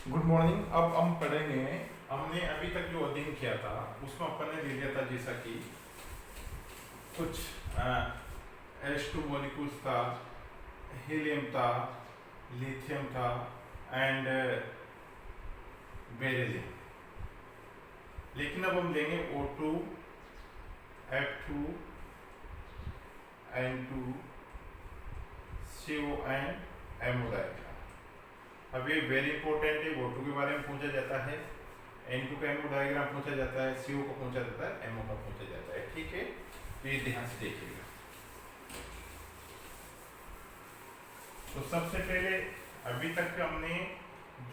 Good morning. अब हम पढ़ेंगे। हमने अभी तक जो अध्ययन किया था उसमें अपन ने ले लिया था, जैसा कि कुछ H2 मॉलिक्यूल्स था, हीलियम था, लिथियम था एंड बेरिलियम। लेकिन अब हम लेंगे O2, F2, N2, CO and MO diagram. अब ये वेरी इंपॉर्टेंट है। O2 के बारे में पूछा जाता है, N2 का एमओ डायग्राम पूछा जाता है, CO को पूछा जाता है, MO का पूछा जाता है। ठीक है, तो ये ध्यान से देखिएगा। तो सबसे पहले अभी तक हमने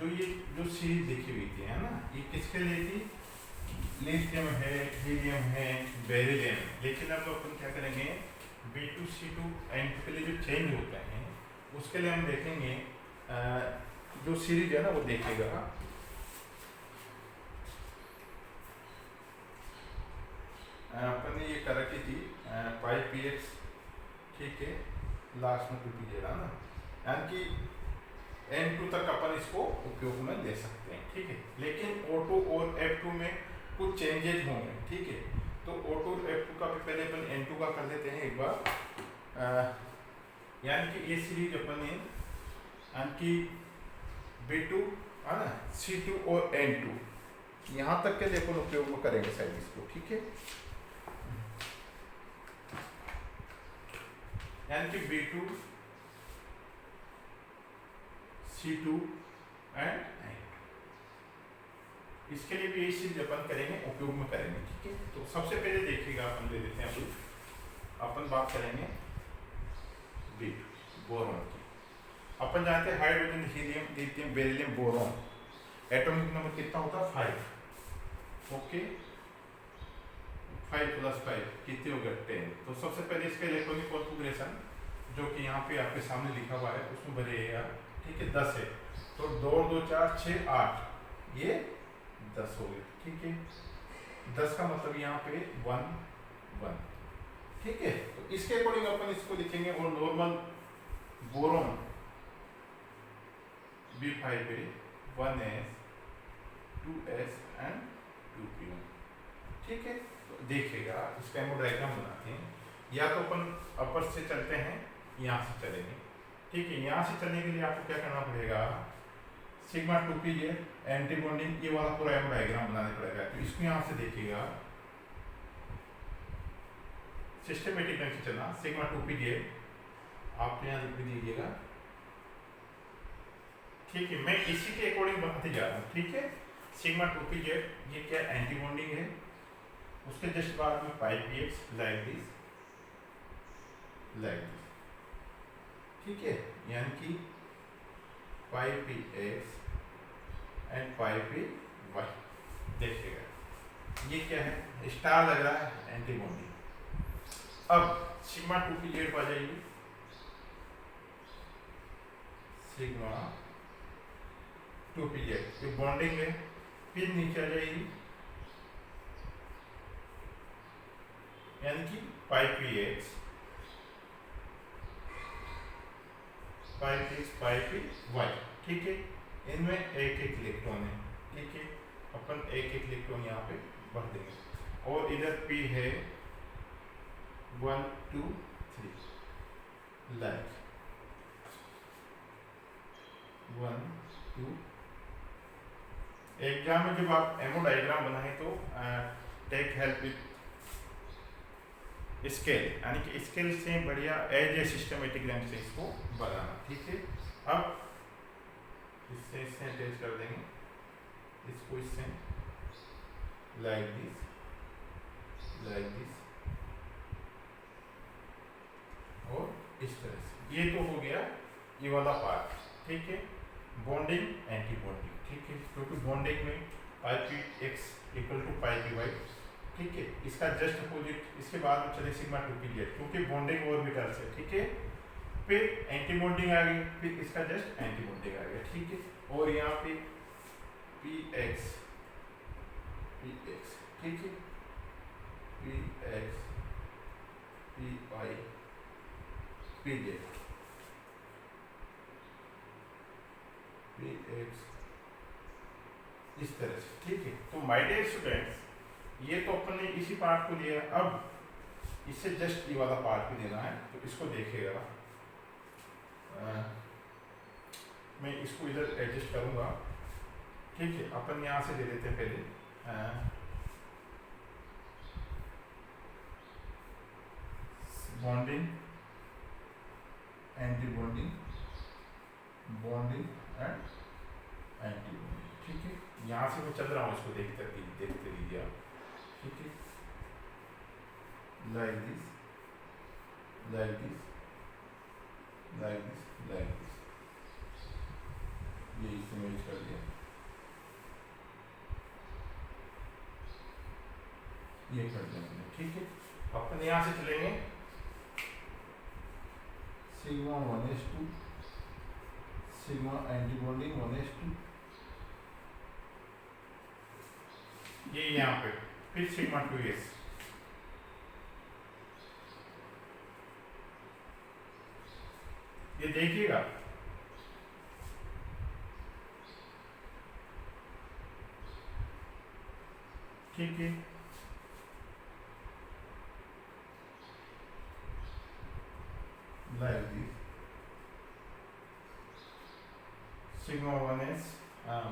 जो सीरीज देखी हुई थी, है ना, ये किसके लिए थी? लिथियम है, हीलियम है, बेरिलियम। लेकिन अब अपन क्या करेंगे, B2C2 N2 के लिए जो चेंज होते हैं उसके लिए हम देखेंगे जो सीरीज है ना वो देखिएगा। अपन ने ये कर रखी थी 5px, ठीक है, लास्ट में 2p दे रहा ना, यानी कि N2 तक अपन इसको उपयोग में ले सकते हैं। ठीक है, लेकिन O2 और F2 में कुछ चेंजेज होंगे। ठीक है, तो O2 और F2 का भी पहले अपन N2 का कर लेते हैं एक बार। यानी कि ये सीरीज अपन ने यानी कि B2 है ना, C2 और N2 यहाँ तक के लिए अपन उपयोग में करेंगे शायद इसको। ठीक है, यानी कि B2, C2 एंड N2, इसके लिए भी यही चीज अपन करेंगे, उपयोग में करेंगे। ठीक है, तो सबसे पहले देखिएगा, अपन ले लेते हैं अभी, अपन बात करेंगे B2 बोरॉन की। अपन जानते हैं hydrogen, helium, lithium, beryllium, boron, atomic number कितना होता है? 5। ओके, 5 + 5 कितने हो गए? 10। तो सबसे पहले इसका इलेक्ट्रॉनिक कॉन्फ़िगरेशन जो कि यहाँ पे आपके सामने लिखा हुआ है उसमें भरिएगा। ठीक है, 10 है, तो 2 2 4 6 8, ये 10 हो गए। ठीक है, 10 का मतलब यहाँ पे 1 1। ठीक है, तो इसके अकॉर्डिंग अपन इसको लिखेंगे। और नॉर्मल बोरॉन B5 पे 1s 2s एंड 2p1। ठीक है, तो देखिएगा इसका एमो डायग्राम बनाते हैं। या तो अपन अपर से चलते हैं, यहाँ से चलेंगे। ठीक है, यहाँ से चलने के लिए आपको क्या करना पड़ेगा, सिग्मा 2p ये एंटी बॉन्डिंग, ये वाला पूरा एमो डायग्राम बनाना पड़ेगा। तो इसको यहाँ से देखिएगा, सिस्टमेटिक ढंग से चलना। सिग्मा 2p ये आप यहाँ लिख दीजिएगा। ठीक है, मैं इसी के अकॉर्डिंग बनाते जा रहा हूँ। ठीक है, सिग्मा 2p ये क्या एंटी बॉन्डिंग है, उसके जस्ट बाद में 5px like this, like this. ठीक है, यानी कि 5px एंड 5py। देखिएगा ये क्या है, स्टार लग रहा है, एंटी बॉन्डिंग। अब सिग्मा 2p जेड आ जाएगी, सिग्मा 2p जेड ये बॉन्डिंग है, फिर नीचे आ जाएगी, यानी कि 5px 5py। ठीक है, इनमें एक एक इलेक्ट्रॉन है। ठीक है, अपन एक एक इलेक्ट्रॉन यहाँ पे भर देंगे। और इधर p है 1 2 3, लाइक 1 2। एग्जाम में जब आप एमओ डायग्राम बनाए तो टेक हेल्प विथ स्केल, यानी कि स्केल से बढ़िया एज ए सिस्टमेटिक ढंग से इसको बनाना। ठीक है, अब इससे अटैच कर देंगे इसको, इससे लाइक दिस, लाइक दिस, और इस तरह से। ये तो हो गया ये वाला पार्ट। ठीक है, बॉन्डिंग एंटी बॉन्डिंग। ठीक है, क्योंकि बॉन्डिंग में 5px = 5py। ठीक है, इसका जस्ट अपोजिट इसके बाद में चले सिग्मा 2p जेड, क्योंकि बॉन्डिंग ऑर्बिटल से। ठीक है, फिर एंटी बॉन्डिंग आ गई, फिर इसका जस्ट एंटी बॉन्डिंग आ गया। ठीक है, और यहाँ पे px px। ठीक है, px py pz, px इस तरह से, ठीक है। तो माय डियर स्टूडेंट्स, ये तो अपन ने इसी पार्ट को लिया, अब इससे जस्ट ये वाला पार्ट भी देना है, तो इसको देखिएगा। मैं इसको इधर एडजस्ट करूंगा, ठीक है। अपन यहाँ से दे देते हैं पहले bonding, anti bonding, bonding and anti bonding, ठीक है। यहाँ से मैं चल रहा हूँ, इसको देखते लीजिए आप, ठीक है। Like this, like this, like this, like this, ये इससे मैच कर दिया, ये कर देंगे, ठीक है। अपन यहाँ से चलेंगे sigma 1s2, sigma anti bonding 1s2, ये यहाँ पे, फिर सिग्मा 2s, ये देखिएगा, ठीक है। like this, sigma 1s,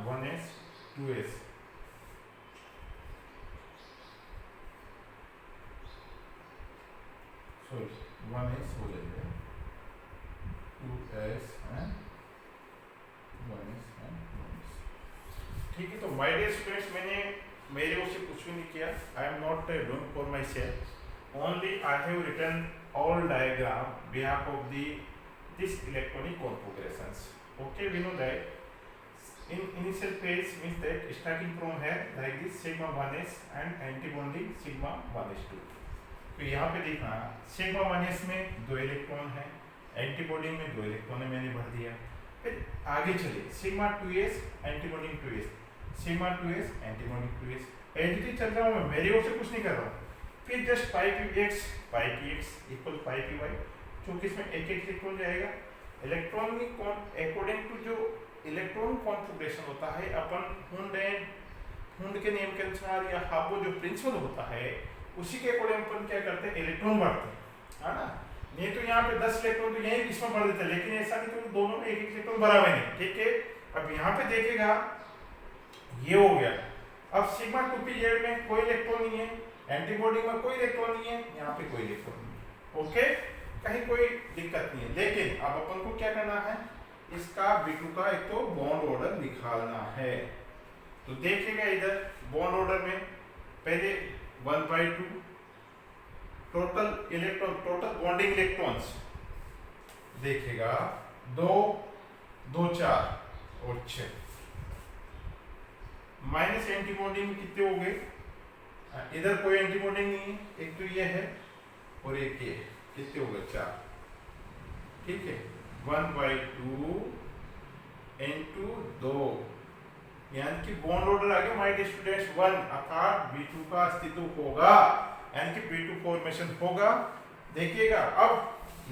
1s, 2s, sorry 1s हो जाएगा, 2s and 1s and 1s, ठीक है। तो माय डियर स्टूडेंट्स, मैंने मेरे ओर से कुछ भी नहीं किया, I am not doing for my self, only I have written all diagram behalf of this electronic configurations. Okay, we know that in initial phase means that starting from here like this sigma 1s and anti-bonding sigma 1s2. तो यहाँ पे देखना sigma 1s में 2 electron है, anti-bonding में 2 electron है, मैंने भर दिया। फिर आगे चलिए sigma 2s anti-bonding 2s, sigma 2s anti-bonding 2s, additive चल रहा हूँ मैं, मेरी ओर से कुछ नहीं कर रहा हूँ। फिर just pi P X equal pi P Y, क्योंकि इसमें एक इलेक्ट्रॉन जाएगा। इलेक्ट्रॉन अकॉर्डिंग टू जो इलेक्ट्रॉन कॉन्फ़िगरेशन होता है, अपन हुंड के नियम के अनुसार या हाबो जो प्रिंसिपल होता है उसी के अकॉर्डिंग अपन क्या करते हैं, इलेक्ट्रॉन बढ़ते हैं, है ना। नहीं तो यहाँ पे 10 इलेक्ट्रॉन तो यही इसमें बढ़ देते हैं, लेकिन ऐसा नहीं, तो दोनों में एक इलेक्ट्रॉन बराबर नहीं, ठीक है। अब यहाँ पे देखिएगा ये हो गया। अब सिग्मा 2pz में कोई इलेक्ट्रॉन नहीं है, एंटीबॉडी में कोई इलेक्ट्रॉन नहीं है, यहाँ पे कोई इलेक्ट्रॉन नहीं है, ओके, कहीं कोई दिक्कत नहीं है। लेकिन अब अपन को क्या करना है, इसका B2 का एक तो बॉन्ड ऑर्डर निकालना है। तो देखिएगा इधर बॉन्ड ऑर्डर में पहले 1/2 total electron, total bonding electrons देखिएगा 2 2 4 और 6, माइनस एंटीबॉन्डिंग में कितने हो गए, इधर कोई एंटीबॉन्डिंग नहीं है, एक तो ये है और एक ये, कितने हो गए 4, ठीक है। 1/2 into 2, यानी कि बॉन्ड ऑर्डर आ गया माय डियर स्टूडेंट्स 1, अर्थात B2 का अस्तित्व होगा, यानी कि B2 फॉर्मेशन होगा। देखिएगा अब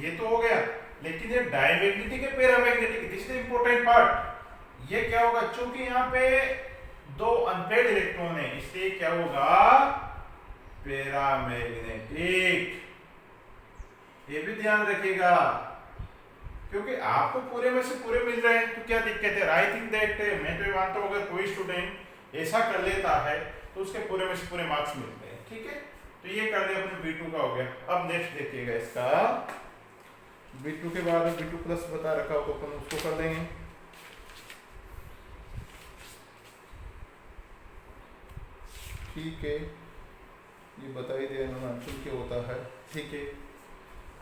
ये तो हो गया, लेकिन ये डायमैग्नेटिक है paramagnetic, this is important part. ये क्या होगा, चूंकि यहाँ पे 2 अनपेड इलेक्ट्रॉन है, इसलिए क्या होगा, पैरामैग्नेटिक। ये भी ध्यान रखिएगा, क्योंकि आपको पूरे में से पूरे मिल रहे हैं तो क्या दिक्कत है। आई थिंक दैट, मैं तो मानता हूँ अगर कोई स्टूडेंट ऐसा कर लेता है तो उसके पूरे में से पूरे मार्क्स मिलते हैं, ठीक है। तो ये कर दिया अपने B2 का हो गया। अब नेक्स्ट देखिएगा इसका B2 के बाद B2 प्लस बता रखा हो तो अपन उसको कर देंगे। ठीक है, ये बता ही दिया इन्होंने क्या होता है, ठीक है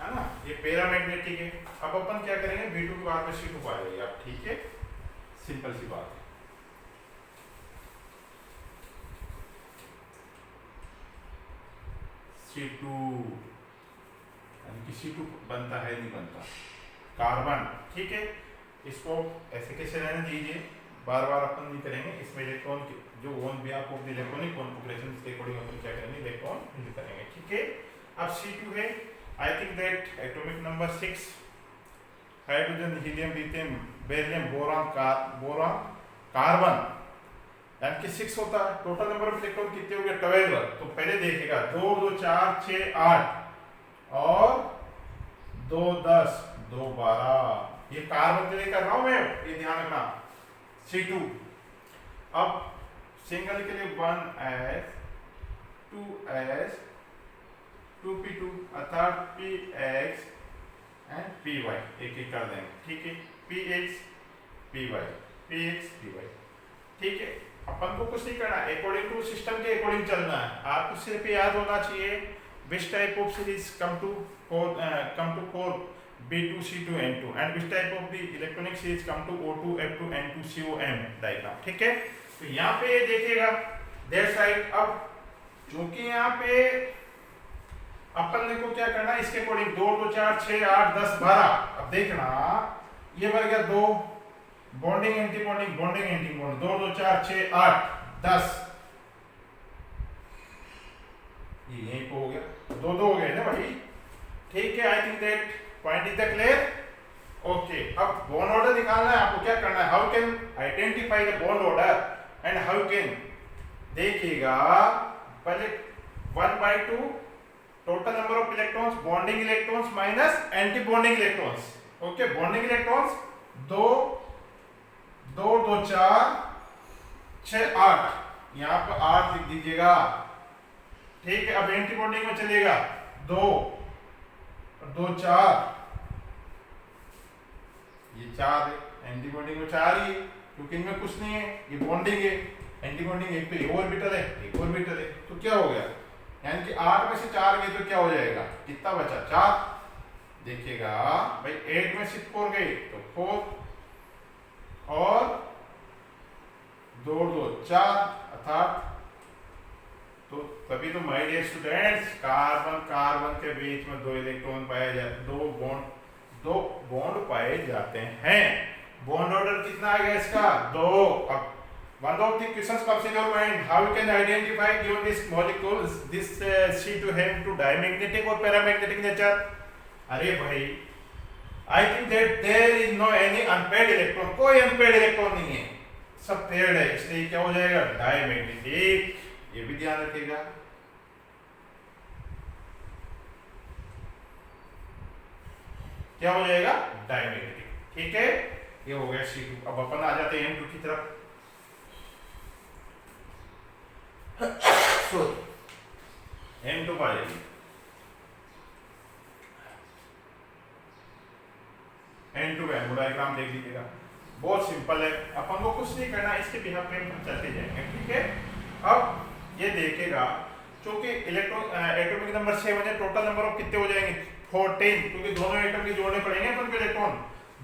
ना। ये पैरामैग्नेटिक है। अब अपन क्या करेंगे, B2 के बाद में C2 पा जाइए आप, ठीक है, सिंपल सी बात है। C2 यानी कि C2 बनता है नहीं बनता, कार्बन, ठीक है। इसको ऐसे कैसे रहने दीजिए, बार बार अपन नहीं करेंगे। इसमें इलेक्ट्रॉन जो on behalf of the electronic configuration के अकॉर्डिंग अपन क्या करेंगे, इलेक्ट्रॉन फिल करेंगे, ठीक है। अब C2 है, I think that atomic number 6, hydrogen, helium, lithium, beryllium, boron, carbon, यानी कि 6 होता है। टोटल नंबर ऑफ इलेक्ट्रॉन कितने हो गए 12। तो पहले देखेगा 2 2 4 6 8 और 2 10 2 12। ये कार्बन के लिए कर रहा हूं मैं, ये ध्यान रखना। C2 अब सिंगल के लिए 1s 2s 2p2 अर्थात px एंड py एक एक कर देंगे, ठीक है। px py px py, ठीक है। अपन को कुछ नहीं करना, अकॉर्डिंग टू सिस्टम के अकॉर्डिंग चलना है। आपको सिर्फ याद होना चाहिए which type of series come to core B2C2 N2 and which type of the electronic series come to O2 F2 N2 COM diagram, ठीक है। तो यहाँ पे देखिएगा दैट साइड। अब चूंकि यहाँ पे अपन ने को क्या करना है, इसके अकॉर्डिंग 2 2 4 6 8 10 12। अब देखना ये बन गया 2 bonding anti bonding bonding anti bonding 2 2 4 6 8 10, ये यहीं पे हो गया, 2 2 हो गए ना भाई, ठीक है। I think that point is the clear, okay. अब बॉन्ड ऑर्डर निकालना है आपको, क्या करना है, how can identify the bond order and how can, देखिएगा पहले 1/2 total number of electrons bonding electrons minus anti bonding electrons, okay. Bonding electrons 2 2 2 4 6 8, यहां पर 8 लिख दीजिएगा, ठीक है। अब एंटी बॉन्डिंग में चलेगा 2 2 4, ये 4 है, एंटी बॉन्डिंग में 4 ही है क्योंकि इनमें कुछ नहीं है, ये बॉन्डिंग है। एंटी बॉन्डिंग एक तो ऑर्बिटल है, एक ऑर्बिटल है, तो क्या हो गया, यानी कि 8 में से 4 गए तो क्या हो जाएगा, कितना बचा 4। देखिएगा भाई 8 में से 4 गए तो 4 और 2 2 4 अर्थात, तो तभी तो my dear students carbon carbon के बीच में 2 इलेक्ट्रॉन पाए जाते, 2 बॉन्ड पाए जाते हैं। बॉन्ड ऑर्डर कितना आ गया इसका 2। अब one of the questions comes in your mind, how you can identify given this molecules this C2 have to diamagnetic or paramagnetic nature। अरे भाई I think that there is no any unpaired electron, कोई unpaired electron नहीं है, सब paired है, इसलिए क्या हो जाएगा डायमैग्नेटिक, ये भी ध्यान रखिएगा। क्या हो जाएगा डायमैग्नेटिक, ठीक है। ये हो गया C2। अब अपन आ जाते हैं M2 की तरफ। M2 पा जाएगी, N2 का डायग्राम देख लीजिएगा, बहुत सिंपल है, अपन को कुछ नहीं करना, इसके बिहाफ पे हम चलते जाएंगे, ठीक है। अब ये देखेगा चूंकि इलेक्ट्रॉन एटॉमिक नंबर 7 है, टोटल नंबर ऑफ कितने हो जाएंगे 14, क्योंकि दोनों एटम के जोड़ने पड़ेंगे अपन को इलेक्ट्रॉन।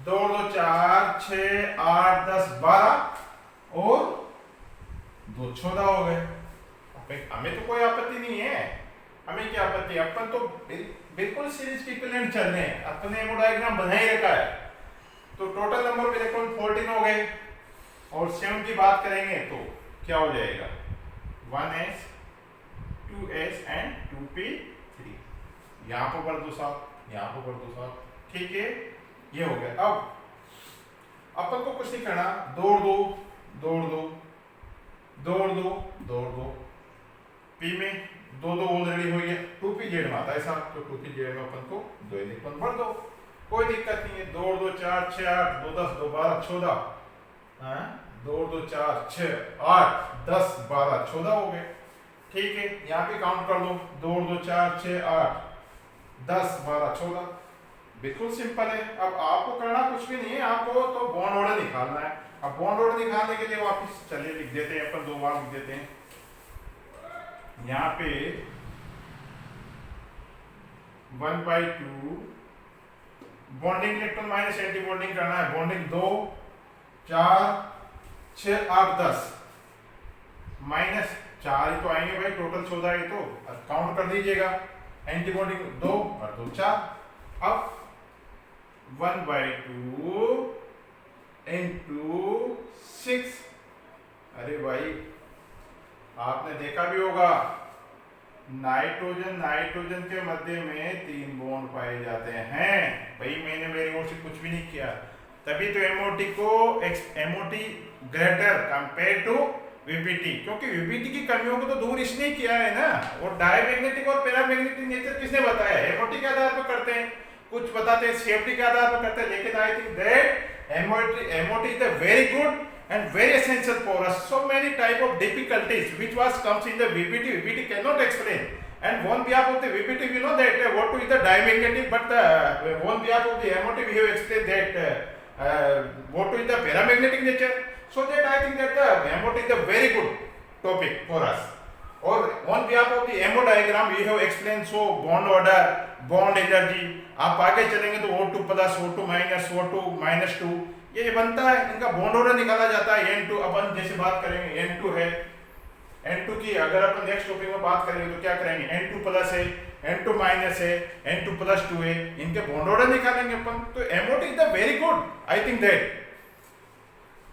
2 2 4 6 8 10 12 और 2 14 हो गए। हमें तो कोई आपत्ति नहीं है, हमें क्या आपत्ति है, अपन तो बिल्कुल सीरीज के इक्विवेलेंट चल रहे हैं, अपने वो डायग्राम बना ही रखा है। तो टोटल नंबर ऑफ इलेक्ट्रॉन 14 हो गए और 7 की बात करेंगे तो क्या हो जाएगा 1s 2s एंड 2p3, यहाँ पर कर दो साहब, यहाँ पर कर दो साहब, ठीक है। ये हो गया। अब अपन को कुछ नहीं करना, दौड़ दो दौड़ दो दौड़ दो दौड़ दो, P में 2 2 ऑलरेडी हो गया, 2pz में आता है साहब, तो 2pz में अपन को 2 इलेक्ट्रॉन भर दो, कोई दिक्कत नहीं है। 2 2 4 6 8 2 10 2 12 14, 2 2 4 6 8 10 12 14 हो गए, ठीक है। यहाँ पे काउंट कर दो 2 2 4 6 8 10 12 14, बिल्कुल सिंपल है। अब आपको करना कुछ भी नहीं है, आपको तो बॉन्ड ऑर्डर निकालना है। अब बॉन्ड ऑर्डर निकालने के लिए वापस चलिए लिख देते हैं अपन, 2 बार लिख देते हैं। यहाँ पे 1/2 bonding electron minus anti bonding करना है, बॉन्डिंग 2 4 6 8 10 माइनस 4 ही तो आएंगे भाई, टोटल 14 है, तो काउंट कर दीजिएगा। एंटी बॉन्डिंग 2 और 2 4। अब 1/2 into 6, अरे भाई आपने देखा भी होगा नाइट्रोजन नाइट्रोजन के मध्य में 3 बॉन्ड पाए जाते हैं। भाई मैंने मेरी ओर से कुछ भी नहीं किया, तभी तो MOT को MOT greater compare to VBT, क्योंकि वीबीटी की कमियों को तो दूर इसने किया है ना। और डायमैग्नेटिक और पैरामैग्नेटिक नेचर किसने बताया? एमओटी के आधार पर करते हैं, कुछ बताते हैं सीएफटी के आधार पर करते हैं, लेकिन I think that MOT is the very good and very essential for us. So many type of difficulties which was comes in the VBT cannot explain. And one behalf of the VBT we know that what is the dimagnetic, but the one behalf of the MOT we have explained that what is the paramagnetic nature. So that I think that the MOT is a very good topic for us. Or on behalf of the MO diagram we have explained, so bond order, bond energy, आप आगे चलेंगे तो O2 plus O2 minus O2 minus 2 ये बनता है, इनका bond order निकाला जाता है। N2 अपन जैसे बात करेंगे N2 है, N2 की अगर अपन नेक्स्ट टॉपिक में बात करेंगे तो क्या करेंगे, N2 प्लस है, N2 माइनस है, N2 प्लस 2 है, इनके बॉन्ड ऑर्डर निकालेंगे अपन। तो MOT is the very good, I think that.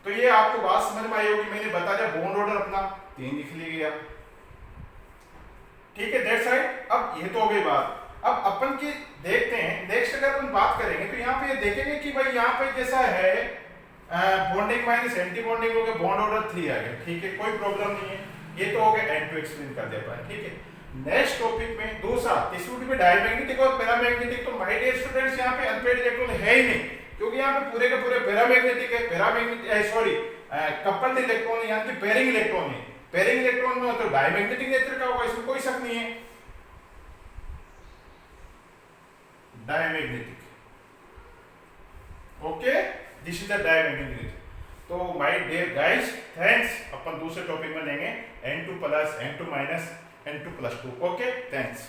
तो ये आपको बात समझ में आई होगी, मैंने बता दिया बॉन्ड ऑर्डर अपना 3 लिख लिया, ठीक है, दैट्स राइट। अब ये तो हो गई बात। अब अपन की देखते हैं नेक्स्ट, अगर अपन बात करेंगे तो यहाँ पे देखेंगे कि भाई यहाँ पे जैसा है बॉन्डिंग माइनस एंटी बॉन्डिंग हो गया, बॉन्ड ऑर्डर 3 आ गया, ठीक है, कोई प्रॉब्लम नहीं है। ये तो हो गया N2 एक्सप्लेन कर दिया अपन, ठीक है। नेक्स्ट टॉपिक में दूसरा तीसरी में डायमैग्नेटिक और पैरामैग्नेटिक। तो माय डियर स्टूडेंट्स यहाँ पे अनपेयर्ड इलेक्ट्रॉन है ही नहीं, क्योंकि यहाँ पे पूरे के पूरे पैरामैग्नेटिक है, पैरामैग्नेटिक सॉरी कपल्ड इलेक्ट्रॉन है, यहाँ पे पेयरिंग इलेक्ट्रॉन है। पेयरिंग इलेक्ट्रॉन में तो डायमैग्नेटिक नेचर का होगा, इसमें कोई शक नहीं है, diamagnetic. Okay, this is the diamagnetic. तो माय डियर गाइस, थैंक्स। अपन दूसरे टॉपिक में लेंगे N2 plus N2 minus N2 plus 2। Okay, thanks.